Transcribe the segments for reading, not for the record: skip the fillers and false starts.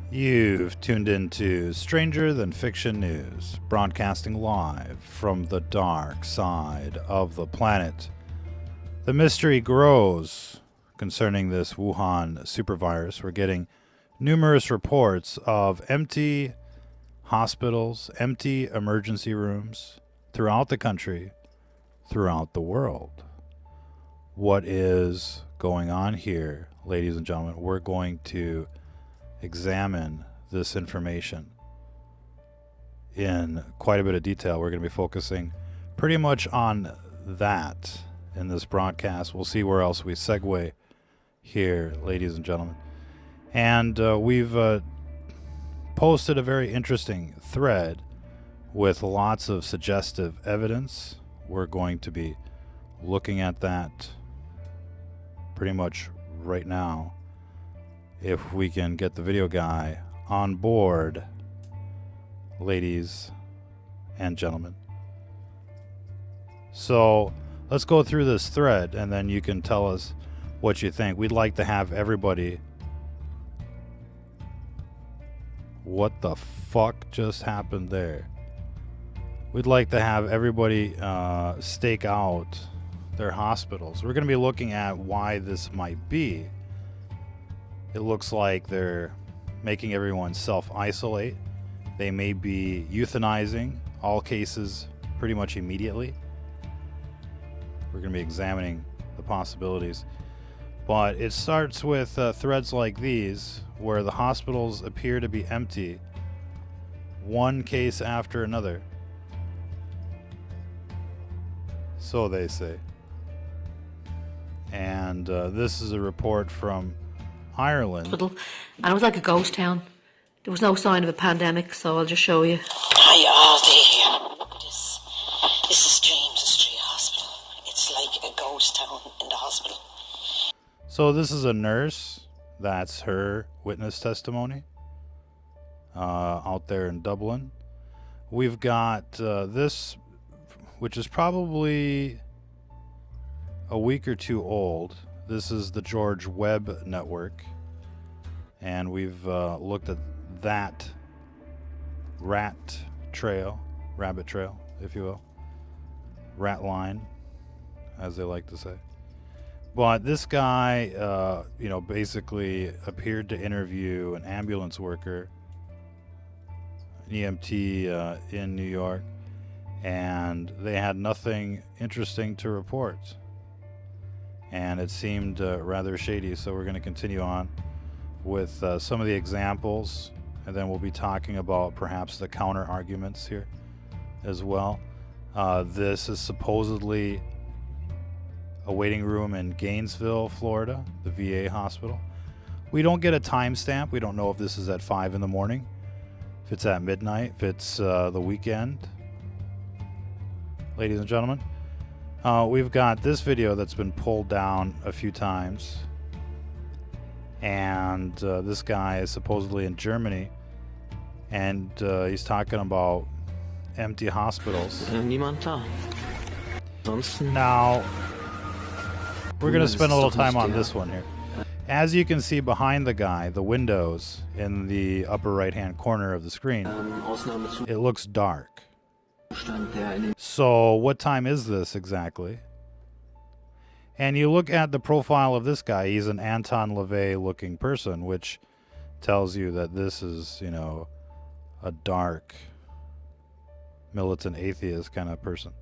You've tuned into Stranger Than Fiction News, broadcasting live from the dark side of the planet. The mystery grows concerning this Wuhan supervirus. We're getting numerous reports of empty hospitals, empty emergency rooms throughout the country, throughout the world. What is going on here, ladies and gentlemen? We're going to examine this information in quite a bit of detail. We're going to be focusing pretty much on that in this broadcast. We'll see where else we segue here, ladies and gentlemen. And we've posted a very interesting thread with lots of suggestive evidence. We're going to be looking at that pretty much right now. If we can get the video guy on board, ladies and gentlemen. So let's go through this thread and then you can tell us what you think. We'd like to have everybody... What the fuck just happened there? We'd like to have everybody stake out their hospitals. We're going to be looking at why this might be. It looks like they're making everyone self-isolate. They may be euthanizing all cases pretty much immediately. We're going to be examining the possibilities. But it starts with threads like these, where the hospitals appear to be empty, one case after another. So they say. And this is a report from Ireland. Hospital, and it was like a ghost town. There was no sign of a pandemic, so I'll just show you. Hi, all day here. Look at this. This is James's Street Hospital. It's like a ghost town in the hospital. So this is a nurse. That's her witness testimony out there in Dublin. We've got this, which is probably a week or two old. This is the George Webb Network, and we've looked at that rabbit trail, if you will, rat line, as they like to say. But this guy, basically appeared to interview an ambulance worker, an EMT in New York, and they had nothing interesting to report. And it seemed rather shady, so we're going to continue on with some of the examples, and then we'll be talking about perhaps the counter arguments here as well. This is supposedly a waiting room in Gainesville, Florida, the VA hospital. We don't get a timestamp. We don't know if this is at 5 in the morning, if it's at midnight, if it's the weekend. Ladies and gentlemen, we've got this video that's been pulled down a few times, and this guy is supposedly in Germany, and he's talking about empty hospitals. Now, we're going to spend a little time on this one here. As you can see behind the guy, the windows in the upper right-hand corner of the screen, it looks dark. So what time is this exactly? And you look at the profile of this guy, he's an Anton LaVey looking person, which tells you that this is, a dark militant atheist kind of person.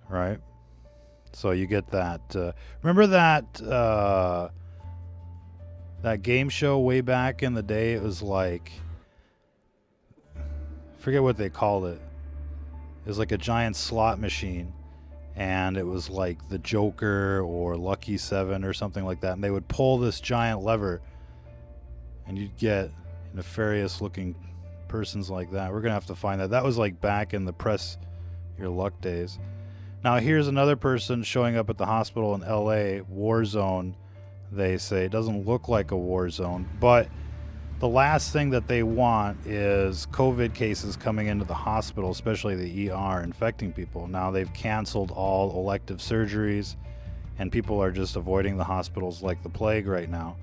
Right? So you get that. Remember that that game show way back in the day? It was like, forget what they called it. It was like a giant slot machine, and it was like the Joker or Lucky 7 or something like that, and they would pull this giant lever, and you'd get nefarious looking persons like that. We're gonna have to find that. That was like back in the press your luck days. Now here's another person showing up at the hospital in LA, war zone, they say. It doesn't look like a war zone, but the last thing that they want is COVID cases coming into the hospital, especially the ER, infecting people. Now they've canceled all elective surgeries, and people are just avoiding the hospitals like the plague right now.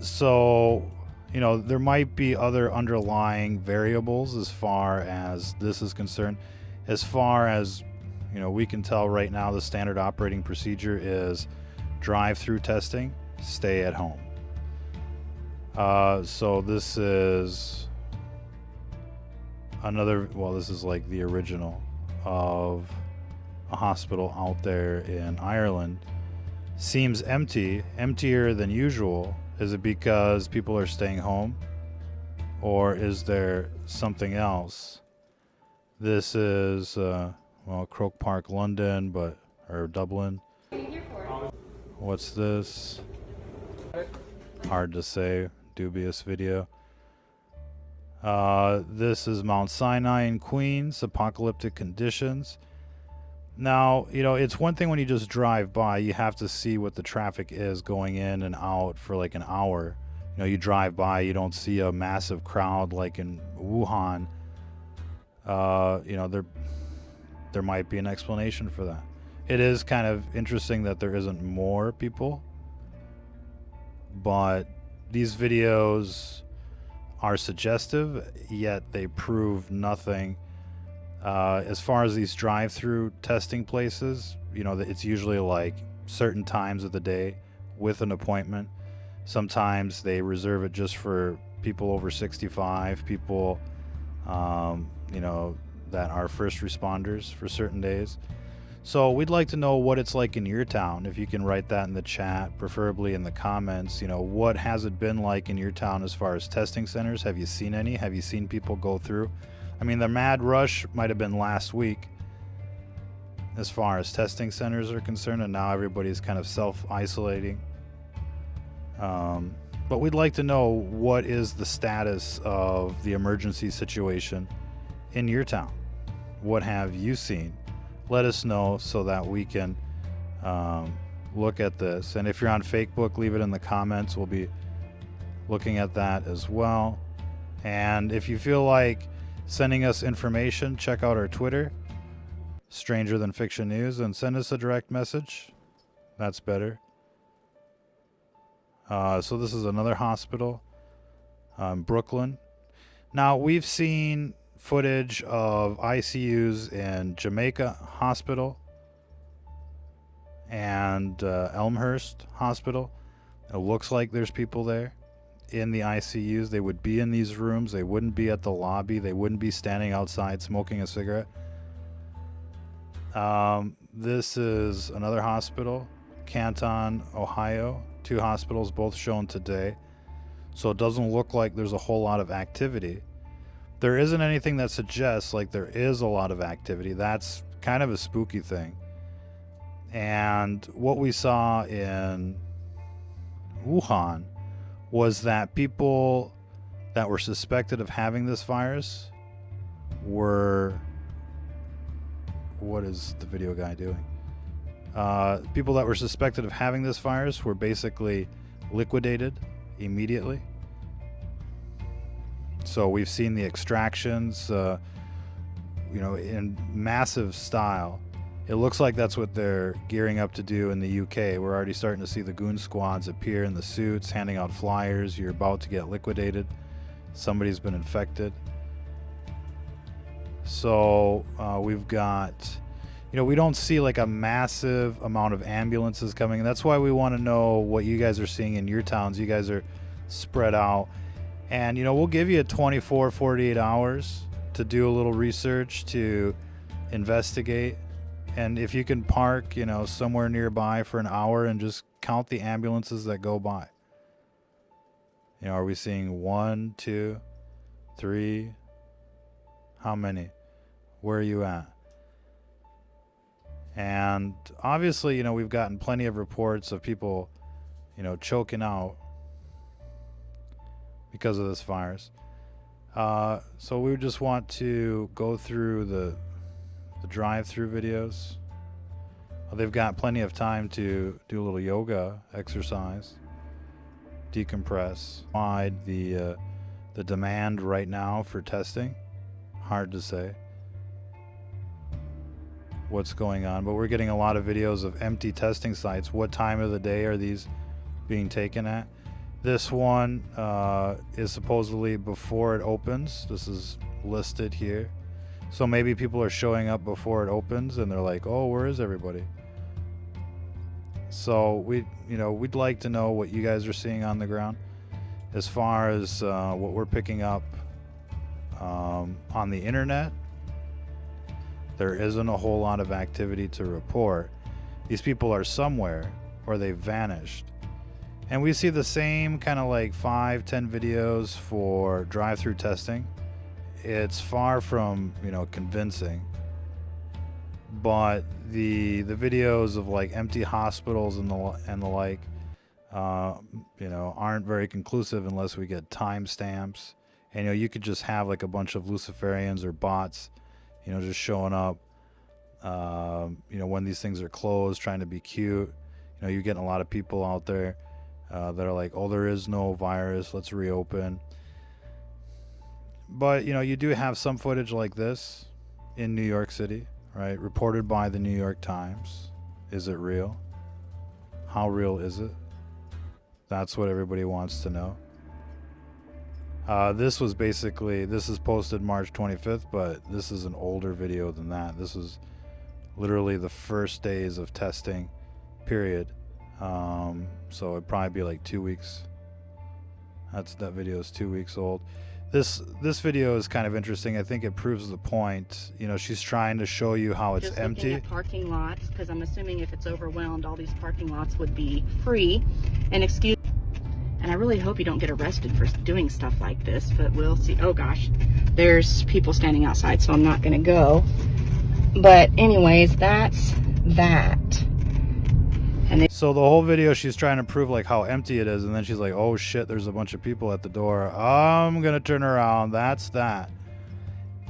So, you know, there might be other underlying variables as far as this is concerned. As far as, you know, we can tell right now, the standard operating procedure is drive-through testing, stay at home. So this is another, well, this is like the original of a hospital out there in Ireland. Seems empty, emptier than usual. Is it because people are staying home, or is there something else? This is well, Croke Park, London, or Dublin. What's this? Hard to say. Dubious video. This is Mount Sinai in Queens, apocalyptic conditions. Now, you know, it's one thing when you just drive by, you have to see what the traffic is going in and out for like an hour. You know, you drive by, you don't see a massive crowd like in Wuhan. You know, there might be an explanation for that. It is kind of interesting that there isn't more people, but these videos are suggestive, yet they prove nothing. As far as these drive-through testing places, you know, it's usually like certain times of the day with an appointment. Sometimes they reserve it just for people over 65, people, you know, that are first responders for certain days. So we'd like to know what it's like in your town. If you can write that in the chat, preferably in the comments. You know, what has it been like in your town as far as testing centers? Have you seen any? Have you seen people go through? I mean, the mad rush might have been last week as far as testing centers are concerned, and now everybody's kind of self-isolating. But we'd like to know, what is the status of the emergency situation in your town? What have you seen? Let us know so that we can look at this. And if you're on Facebook, leave it in the comments. We'll be looking at that as well. And if you feel like sending us information, check out our Twitter, Stranger Than Fiction News, and send us a direct message. That's better. So this is another hospital, Brooklyn. Now, we've seen footage of ICUs in Jamaica Hospital and Elmhurst Hospital. It looks like there's people there in the ICUs. They would be in these rooms. They wouldn't be at the lobby. They wouldn't be standing outside smoking a cigarette. This is another hospital, Canton, Ohio. 2 hospitals, both shown today. So it doesn't look like there's a whole lot of activity. There isn't anything that suggests like there is a lot of activity. That's kind of a spooky thing. And what we saw in Wuhan was that people that were suspected of having this virus were... What is the video guy doing? People that were suspected of having this virus were basically liquidated immediately. So we've seen the extractions, you know, in massive style. It looks like that's what they're gearing up to do in the UK. We're already starting to see the goon squads appear in the suits, handing out flyers. You're about to get liquidated. Somebody's been infected. So we've got, you know, we don't see like a massive amount of ambulances coming. And that's why we want to know what you guys are seeing in your towns. You guys are spread out. And, you know, we'll give you 24, 48 hours to do a little research, to investigate. And if you can park, you know, somewhere nearby for an hour and just count the ambulances that go by. You know, are we seeing 1, 2, 3? How many? Where are you at? And obviously, you know, we've gotten plenty of reports of people, you know, choking out because of this virus. So we just want to go through the drive-through videos. They've got plenty of time to do a little yoga exercise, decompress. Wide the demand right now for testing. Hard to say what's going on, but we're getting a lot of videos of empty testing sites. What time of the day are these being taken at? This one is supposedly before it opens. This is listed here. So maybe people are showing up before it opens and they're like, oh, where is everybody? So we'd like to know what you guys are seeing on the ground as far as what we're picking up on the internet. There isn't a whole lot of activity to report. These people are somewhere or they've vanished. And we see the same kind of like 5-10 videos for drive-through testing. It's far from, convincing. But the videos of like empty hospitals and the like, aren't very conclusive unless we get timestamps. And you could just have like a bunch of Luciferians or bots, just showing up, when these things are closed, trying to be cute. You're getting a lot of people out there that are like, oh, there is no virus, let's reopen. But you do have some footage like this in New York City, right? Reported by the New York Times. Is it real? How real is it? That's what everybody wants to know. This is posted March 25th, but this is an older video than that. This was literally the first days of testing, period. So it'd probably be like 2 weeks. That video is 2 weeks old. This video is kind of interesting. I think it proves the point. She's trying to show you how it's just empty. Looking at parking lots, because I'm assuming if it's overwhelmed, all these parking lots would be free. And I really hope you don't get arrested for doing stuff like this, but we'll see. Oh gosh, there's people standing outside, so I'm not going to go. But anyways, that's that. So the whole video, she's trying to prove like how empty it is, and then she's like, oh shit, there's a bunch of people at the door. I'm gonna turn around. That's that.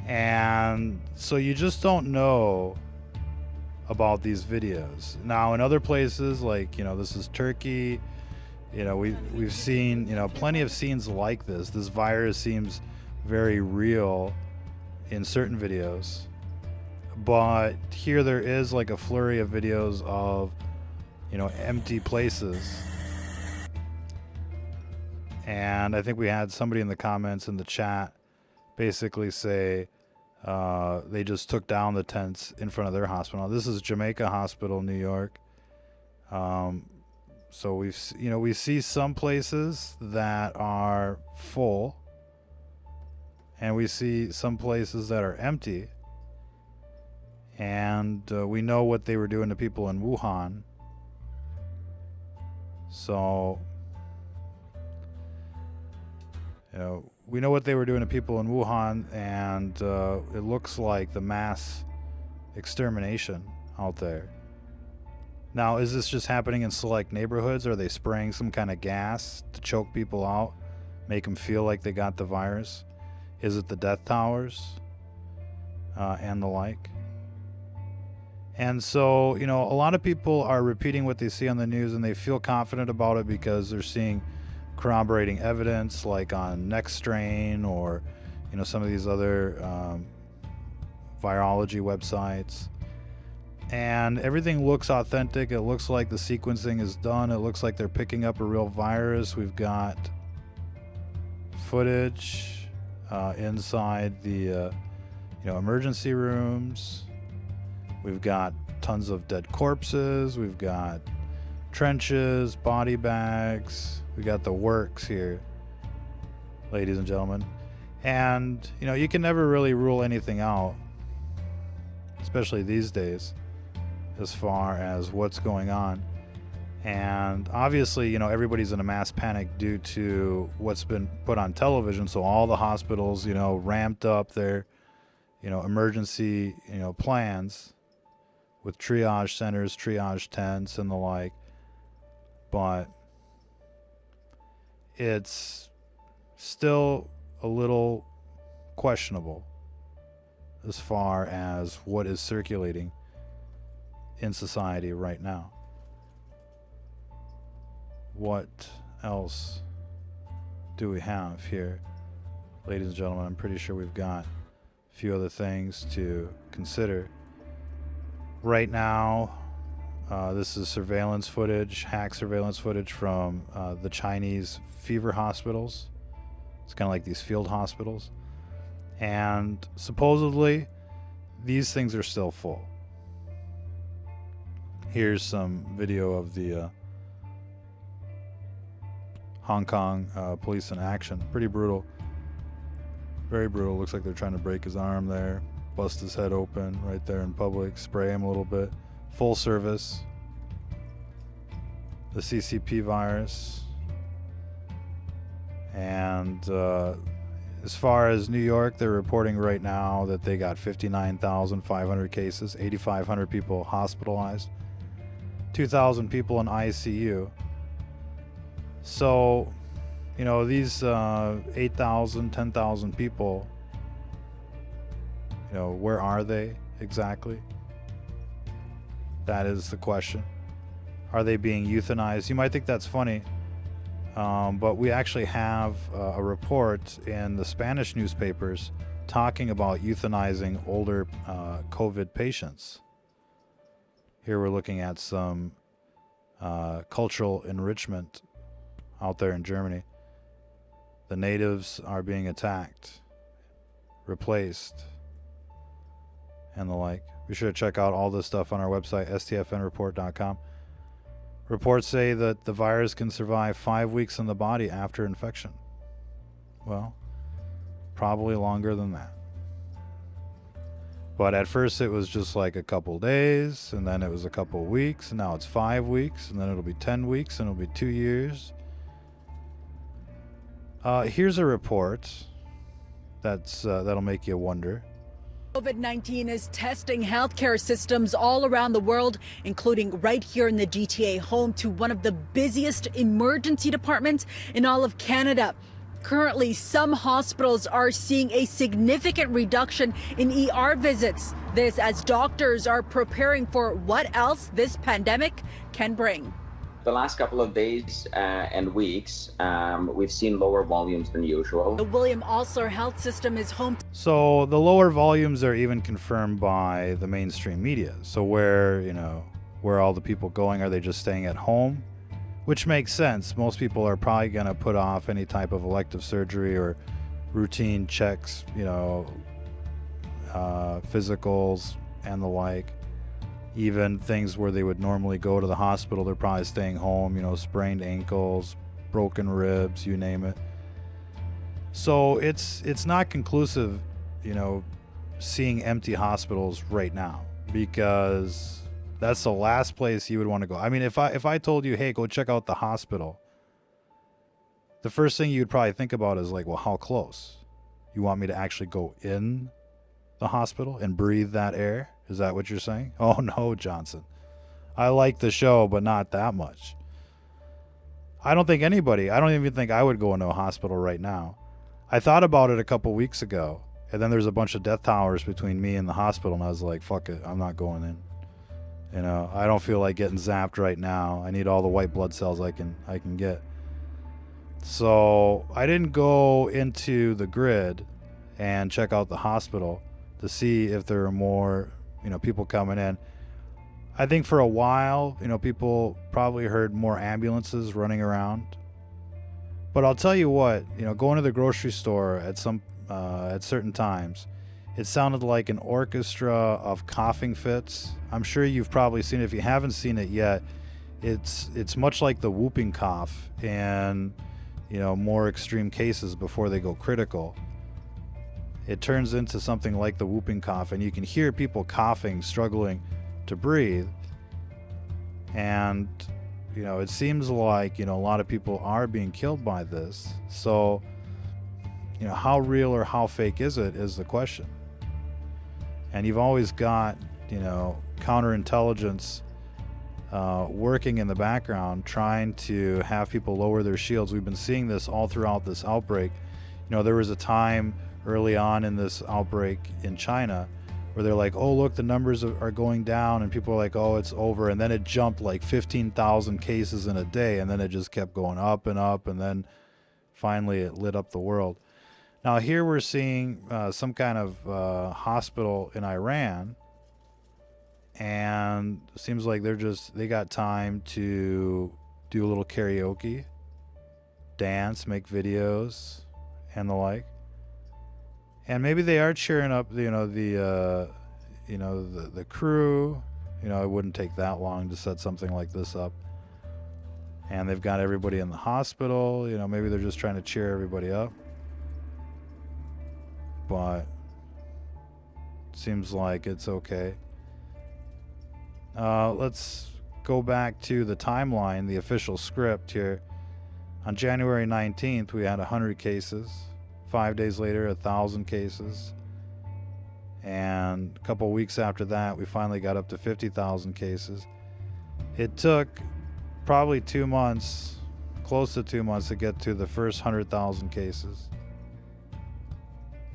And so you just don't know about these videos. Now in other places, like, this is Turkey, we've seen, plenty of scenes like this. This virus seems very real in certain videos. But here there is like a flurry of videos of empty places. And I think we had somebody in the comments in the chat basically say they just took down the tents in front of their hospital. This is Jamaica Hospital, New York. So we see some places that are full, and we see some places that are empty. And we know what they were doing to people in Wuhan. So, we know what they were doing to people in Wuhan, and it looks like the mass extermination out there. Now, is this just happening in select neighborhoods? Are they spraying some kind of gas to choke people out, make them feel like they got the virus? Is it the death towers and the like? And so, a lot of people are repeating what they see on the news, and they feel confident about it because they're seeing corroborating evidence, like on Next Strain or, some of these other virology websites. And everything looks authentic. It looks like the sequencing is done. It looks like they're picking up a real virus. We've got footage inside the, emergency rooms. We've got tons of dead corpses. We've got trenches, body bags. We got the works here, ladies and gentlemen. And, you can never really rule anything out, especially these days, as far as what's going on. And obviously, everybody's in a mass panic due to what's been put on television. So all the hospitals, ramped up their, emergency, plans with triage centers, triage tents, and the like. But it's still a little questionable as far as what is circulating in society right now. What else do we have here? Ladies and gentlemen, I'm pretty sure we've got a few other things to consider. Right now, This is surveillance footage, hack surveillance footage from the Chinese fever hospitals. It's kind of like these field hospitals. And supposedly, these things are still full. Here's some video of the Hong Kong police in action. Pretty brutal. Very brutal. Looks like they're trying to break his arm there. Bust his head open right there in public. Spray him a little bit. Full service. The CCP virus. And as far as New York, they're reporting right now that they got 59,500 cases, 8,500 people hospitalized, 2,000 people in ICU. So, you know, these 8,000, 10,000 people, you know, where are they exactly? That is the question. Are they being euthanized? You might think that's funny, but we actually have a report in the Spanish newspapers talking about euthanizing older COVID patients. Here we're looking at some cultural enrichment out there in Germany. The natives are being attacked, replaced, and the like. Be sure to check out all this stuff on our website, stfnreport.com. Reports say that the virus can survive 5 weeks in the body after infection. Well, probably longer than that. But at first it was just like a couple days, and then it was a couple weeks, and now it's 5 weeks, and then it'll be 10 weeks, and it'll be 2 years. Here's a report that'll make you wonder. COVID-19 is testing healthcare systems all around the world, including right here in the GTA, home to one of the busiest emergency departments in all of Canada. Currently, some hospitals are seeing a significant reduction in ER visits. This as doctors are preparing for what else this pandemic can bring. The last couple of days and weeks, we've seen lower volumes than usual. The William Osler Health System is home. So the lower volumes are even confirmed by the mainstream media. So where all the people going? Are they just staying at home? Which makes sense. Most people are probably going to put off any type of elective surgery or routine checks, physicals and the like. Even things where they would normally go to the hospital, they're probably staying home, sprained ankles, broken ribs, you name it. So it's not conclusive, seeing empty hospitals right now, because that's the last place you would want to go. I mean, if I told you, hey, go check out the hospital, the first thing you'd probably think about is like, well, how close? You want me to actually go in the hospital and breathe that air? Is that what you're saying? Oh no, Johnson. I like the show, but not that much. I don't even think I would go into a hospital right now. I thought about it a couple weeks ago, and then there's a bunch of death towers between me and the hospital, and I was like, fuck it, I'm not going in. I don't feel like getting zapped right now. I need all the white blood cells I can get. So I didn't go into the grid and check out the hospital to see if there are more people coming in. I think for a while, people probably heard more ambulances running around. But I'll tell you what, going to the grocery store at certain times, it sounded like an orchestra of coughing fits. I'm sure you've probably seen it. If you haven't seen it yet, it's much like the whooping cough and more extreme cases before they go critical. It turns into something like the whooping cough, and you can hear people coughing, struggling to breathe. And, it seems like, a lot of people are being killed by this. So, how real or how fake is it is the question. And you've always got, counterintelligence working in the background, trying to have people lower their shields. We've been seeing this all throughout this outbreak. There was a time early on in this outbreak in China where they're like, oh, look, the numbers are going down, and people are like, oh, it's over. And then it jumped like 15,000 cases in a day, and then it just kept going up and up, and then finally it lit up the world. Now here we're seeing some kind of hospital in Iran, And it seems like they got time to do a little karaoke, dance, make videos, and the like. And maybe they are cheering up, the crew. It wouldn't take that long to set something like this up. And they've got everybody in the hospital. Maybe they're just trying to cheer everybody up. But it seems like it's okay. Let's go back to the timeline, the official script here. On January 19th, we had 100 cases. 5 days later, 1,000 cases. And a couple weeks after that, we finally got up to 50,000 cases. It took probably 2 months, close to 2 months, to get to the first 100,000 cases.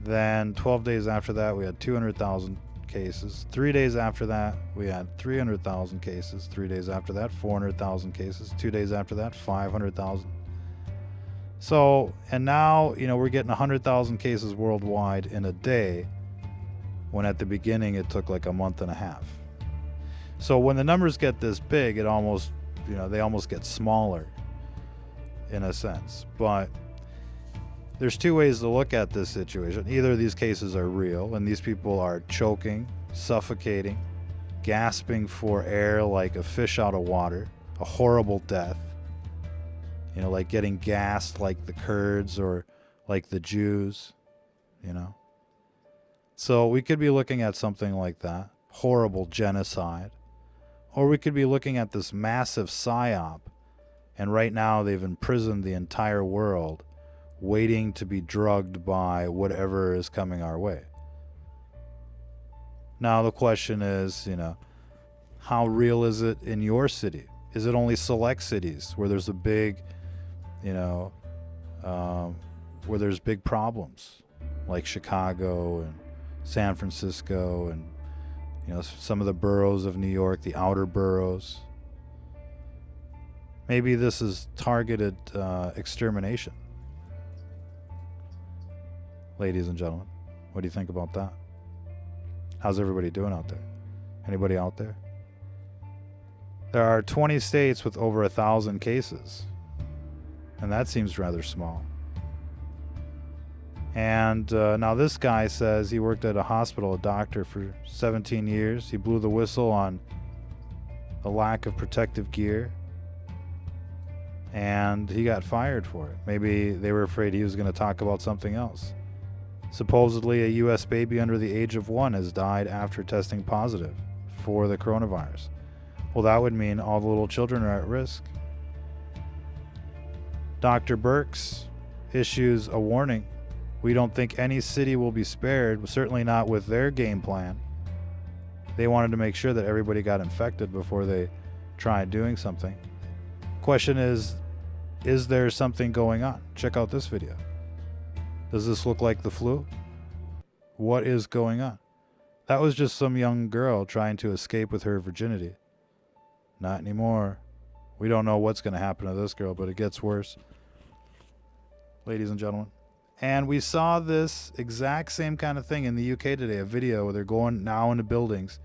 Then 12 days after that, we had 200,000 cases. 3 days after that, we had 300,000 cases. 3 days after that, 400,000 cases. 2 days after that, 500,000. So, and now, we're getting 100,000 cases worldwide in a day, when at the beginning it took like a month and a half. So when the numbers get this big, it almost, they almost get smaller in a sense. But there's two ways to look at this situation. Either these cases are real and these people are choking, suffocating, gasping for air like a fish out of water, a horrible death. Like getting gassed like the Kurds or like the Jews, So we could be looking at something like that, horrible genocide. Or we could be looking at this massive psyop, and right now they've imprisoned the entire world, waiting to be drugged by whatever is coming our way. Now the question is, how real is it in your city? Is it only select cities where there's a big, where there's big problems, like Chicago and San Francisco and, some of the boroughs of New York, the outer boroughs? Maybe this is targeted extermination. Ladies and gentlemen, what do you think about that? How's everybody doing out there? Anybody out there? There are 20 states with over 1,000 cases, and that seems rather small. And now this guy says he worked at a hospital, a doctor, for 17 years. He blew the whistle on the lack of protective gear, and he got fired for it. Maybe they were afraid he was going to talk about something else. Supposedly, a U.S. baby under the age of 1 has died after testing positive for the coronavirus. Well, that would mean all the little children are at risk. Dr. Birx issues a warning. We don't think any city will be spared, certainly not with their game plan. They wanted to make sure that everybody got infected before they tried doing something. Question is there something going on? Check out this video. Does this look like the flu? What is going on? That was just some young girl trying to escape with her virginity. Not anymore. We don't know what's going to happen to this girl, but it gets worse. Ladies and gentlemen. And we saw this exact same kind of thing in the UK today, a video where they're going now into buildings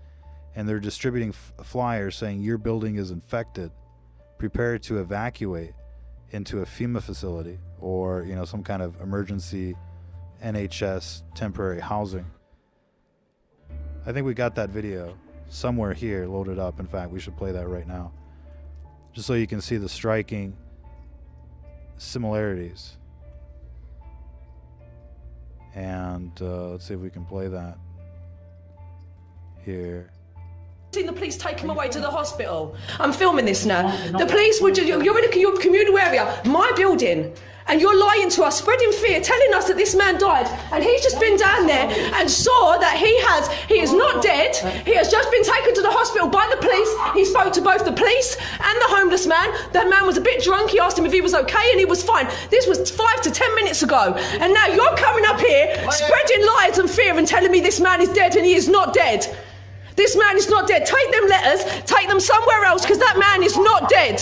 and they're distributing flyers saying your building is infected. Prepare to evacuate into a FEMA facility or, some kind of emergency NHS temporary housing. I think we got that video somewhere here loaded up. In fact, we should play that right now, just so you can see the striking similarities. And let's see if we can play that here. Seen the police take him away to the hospital. I'm filming this now. The police would, you're in a communal area, my building, and you're lying to us, spreading fear, telling us that this man died, and he's just been down there and saw that he is not dead. He has just been taken to the hospital by the police. He spoke to both the police and the homeless man. That man was a bit drunk. He asked him if he was okay, and he was fine. This was 5 to 10 minutes ago, and now you're coming up here, spreading lies and fear and telling me this man is dead, and he is not dead. This man is not dead. Take them letters, take them somewhere else, because that man is not dead.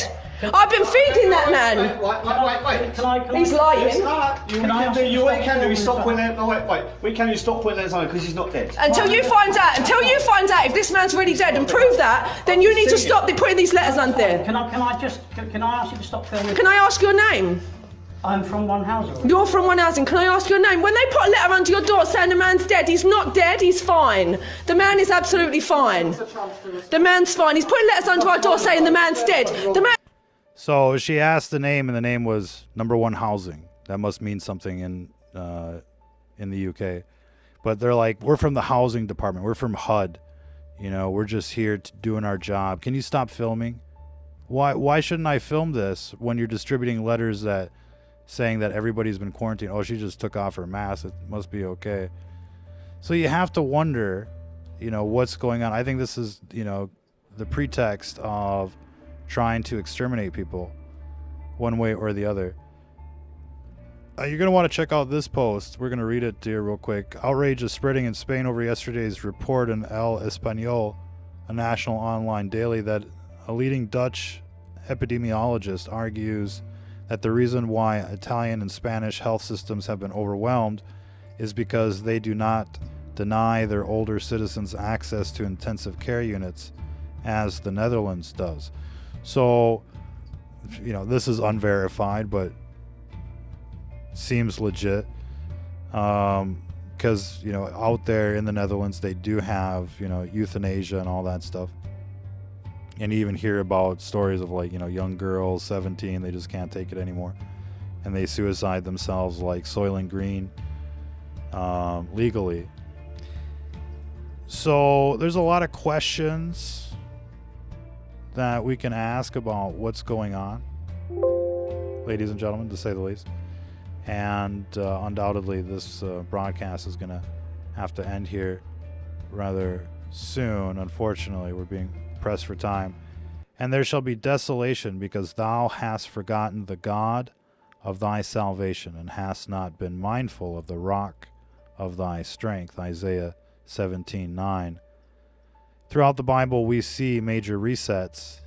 I've been feeding that man. Wait. He's lying. What you can do is stop putting it. No, wait. What you can do is stop putting it on because he's not dead. Until you find out if this man's really dead and prove that, then you need to stop putting these letters on there. Can I ask you to stop filming? Can I ask your name? I'm from one housing. You're from one housing. Can I ask your name? When they put a letter under your door saying the man's dead, he's not dead, he's fine. The man is absolutely fine. The man's fine. He's putting letters under our door saying the man's dead. So she asked the name, and the name was number 1 housing. That must mean something in the UK. But they're like, we're from the housing department. We're from HUD. You know, we're just here doing our job. Can you stop filming? Why shouldn't I film this when you're distributing letters that saying that everybody's been quarantined? Oh, she just took off her mask. It must be okay. So you have to wonder, you know, what's going on. I think this is, you know, the pretext of trying to exterminate people one way or the other. You're going to want to check out this post. We're going to read it here real quick. Outrage is spreading in Spain over yesterday's report in El Español, a national online daily, that a leading Dutch epidemiologist argues that the reason why Italian and Spanish health systems have been overwhelmed is because they do not deny their older citizens access to intensive care units as the Netherlands does. So, you know, this is unverified, but seems legit. Because, you know, out there in the Netherlands, they do have, you know, euthanasia and all that stuff. And you even hear about stories of, like, you know, young girls, 17, they just can't take it anymore. And they suicide themselves, like Soylent Green, legally. So there's a lot of questions that we can ask about what's going on, ladies and gentlemen, to say the least. And undoubtedly this broadcast is going to have to end here rather soon. Unfortunately, we're being pressed for time. And there shall be desolation, because thou hast forgotten the God of thy salvation, and hast not been mindful of the rock of thy strength. Isaiah 17:9. Throughout the Bible, we see major resets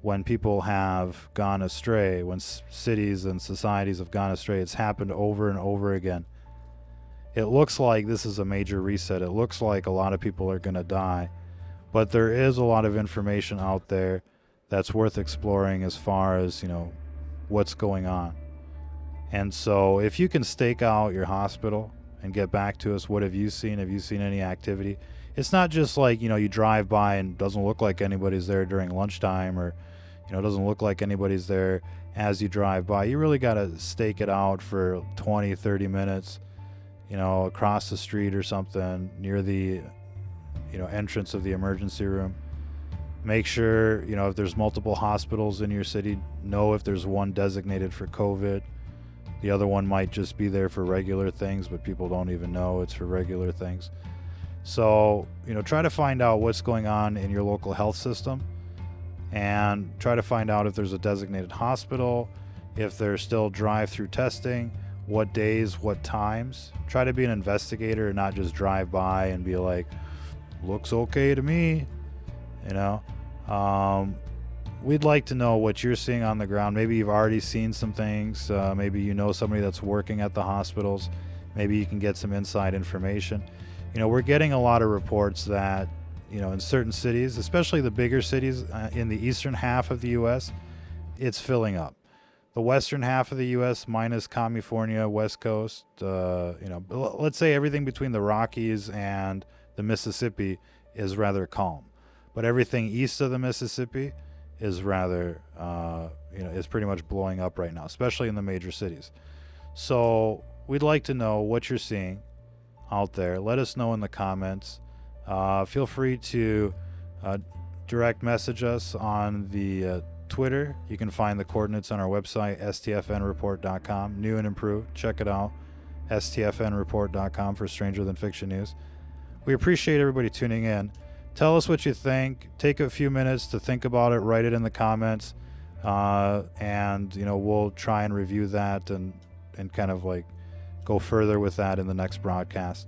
when people have gone astray, when cities and societies have gone astray. It's happened over and over again. It looks like this is a major reset. It looks like a lot of people are going to die. But there is a lot of information out there that's worth exploring as far as, you know, what's going on. And so if you can stake out your hospital and get back to us, what have you seen? Have you seen any activity? It's not just like, you know, you drive by and it doesn't look like anybody's there during lunchtime, or, you know, it doesn't look like anybody's there as you drive by. You really got to stake it out for 20, 30 minutes, you know, across the street or something near the, you know, entrance of the emergency room. Make sure, you know, if there's multiple hospitals in your city, know if there's one designated for COVID. The other one might just be there for regular things, but people don't even know it's for regular things. So, you know, try to find out what's going on in your local health system, and try to find out if there's a designated hospital, if there's still drive-through testing, what days, what times. Try to be an investigator and not just drive by and be like, looks okay to me, you know. We'd like to know what you're seeing on the ground. Maybe you've already seen some things. Maybe you know somebody that's working at the hospitals. Maybe you can get some inside information. You know, we're getting a lot of reports that, you know, in certain cities, especially the bigger cities in the eastern half of the U.S., it's filling up. The western half of the U.S., minus California, West Coast, you know, let's say everything between the Rockies and the Mississippi is rather calm. But everything east of the Mississippi is rather, you know, is pretty much blowing up right now, especially in the major cities. So we'd like to know what you're seeing out there. Let us know in the comments. Feel free to direct message us on the Twitter. You can find the coordinates on our website, stfnreport.com. New and improved. Check it out. stfnreport.com for Stranger Than Fiction news. We appreciate everybody tuning in. Tell us what you think. Take a few minutes to think about it. Write it in the comments. And, you know, we'll try and review that and kind of like go further with that in the next broadcast.